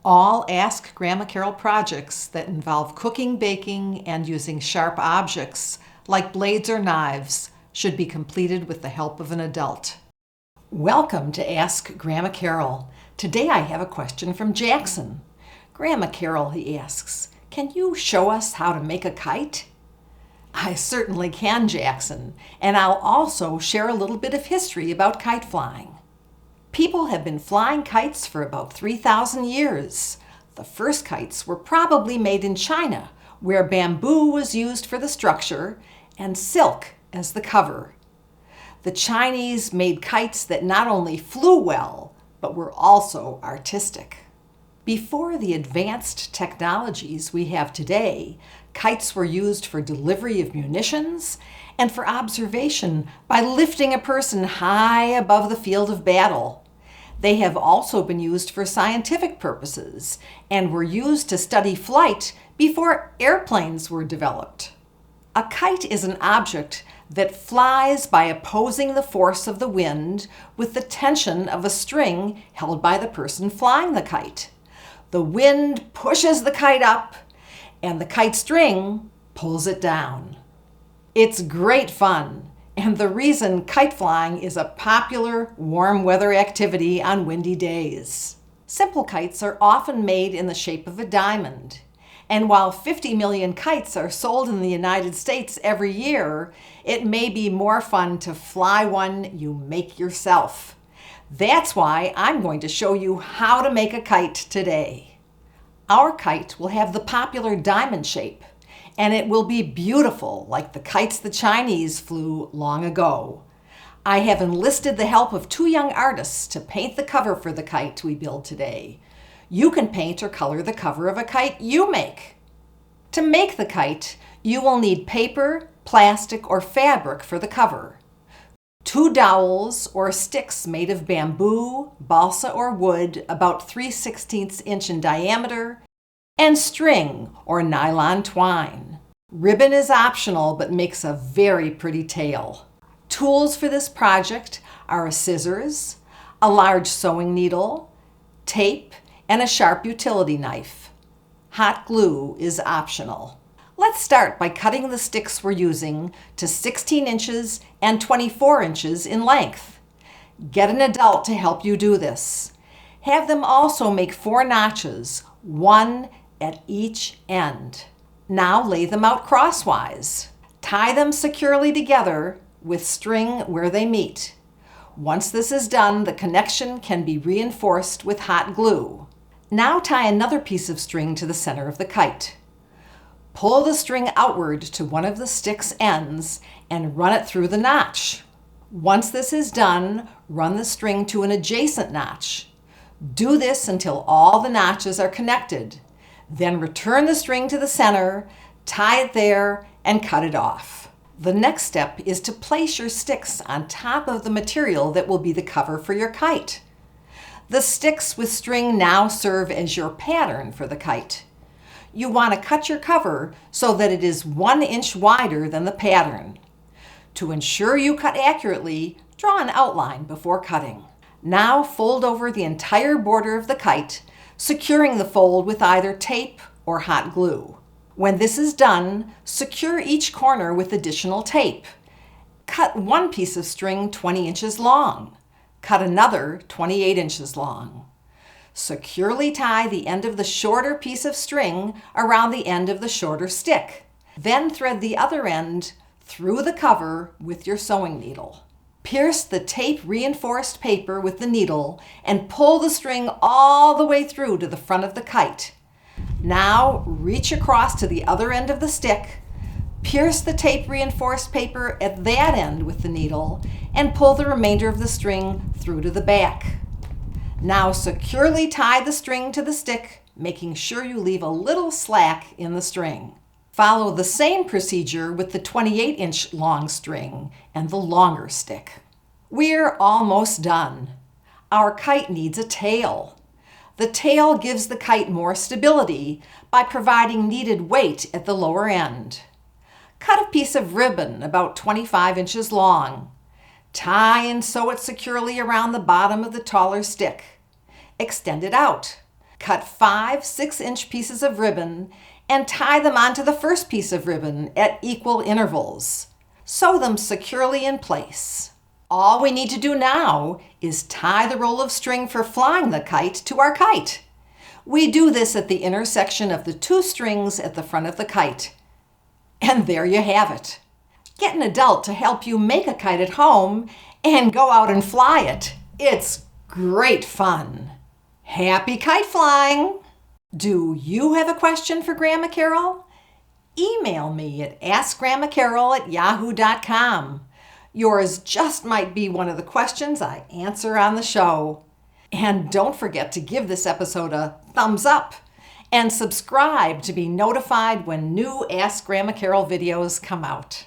All Ask Grandma Carol projects that involve cooking, baking, and using sharp objects, like blades or knives, should be completed with the help of an adult. Welcome to Ask Grandma Carol. Today I have a question from Jackson. Grandma Carol, he asks, can you show us how to make a kite? I certainly can, Jackson, and I'll also share a little bit of history about kite flying. People have been flying kites for about 3,000 years. The first kites were probably made in China, where bamboo was used for the structure and silk as the cover. The Chinese made kites that not only flew well, but were also artistic. Before the advanced technologies we have today, kites were used for delivery of munitions and for observation by lifting a person high above the field of battle. They have also been used for scientific purposes and were used to study flight before airplanes were developed. A kite is an object that flies by opposing the force of the wind with the tension of a string held by the person flying the kite. The wind pushes the kite up, and the kite string pulls it down. It's great fun, and the reason kite flying is a popular warm weather activity on windy days. Simple kites are often made in the shape of a diamond, and while 50 million kites are sold in the United States every year, it may be more fun to fly one you make yourself. That's why I'm going to show you how to make a kite today. Our kite will have the popular diamond shape, and it will be beautiful like the kites the Chinese flew long ago. I have enlisted the help of 2 young artists to paint the cover for the kite we build today. You can paint or color the cover of a kite you make. To make the kite, you will need paper, plastic, or fabric for the cover, 2 dowels or sticks made of bamboo, balsa, or wood about 3/16 inch in diameter, and string or nylon twine. Ribbon is optional but makes a very pretty tail. Tools for this project are a scissors, a large sewing needle, tape, and a sharp utility knife. Hot glue is optional. Let's start by cutting the sticks we're using to 16 inches and 24 inches in length. Get an adult to help you do this. Have them also make 4 notches, 1 at each end. Now lay them out crosswise. Tie them securely together with string where they meet. Once this is done, the connection can be reinforced with hot glue. Now tie another piece of string to the center of the kite. Pull the string outward to one of the stick's ends and run it through the notch. Once this is done, run the string to an adjacent notch. Do this until all the notches are connected. Then return the string to the center, tie it there, and cut it off. The next step is to place your sticks on top of the material that will be the cover for your kite. The sticks with string now serve as your pattern for the kite. You want to cut your cover so that it is 1 inch wider than the pattern. To ensure you cut accurately, draw an outline before cutting. Now fold over the entire border of the kite, securing the fold with either tape or hot glue. When this is done, secure each corner with additional tape. Cut 1 piece of string 20 inches long. Cut another 28 inches long. Securely tie the end of the shorter piece of string around the end of the shorter stick. Then thread the other end through the cover with your sewing needle. Pierce the tape-reinforced paper with the needle and pull the string all the way through to the front of the kite. Now reach across to the other end of the stick, pierce the tape-reinforced paper at that end with the needle, and pull the remainder of the string through to the back. Now securely tie the string to the stick, making sure you leave a little slack in the string. Follow the same procedure with the 28-inch long string and the longer stick. We're almost done. Our kite needs a tail. The tail gives the kite more stability by providing needed weight at the lower end. Cut a piece of ribbon about 25 inches long. Tie and sew it securely around the bottom of the taller stick. Extend it out. Cut 5 6-inch pieces of ribbon and tie them onto the first piece of ribbon at equal intervals. Sew them securely in place. All we need to do now is tie the roll of string for flying the kite to our kite. We do this at the intersection of the 2 strings at the front of the kite. And there you have it. Get an adult to help you make a kite at home and go out and fly it. It's great fun. Happy kite flying! Do you have a question for Grandma Carol? Email me at askgrandmacarol@yahoo.com. Yours just might be one of the questions I answer on the show. And don't forget to give this episode a thumbs up and subscribe to be notified when new Ask Grandma Carol videos come out.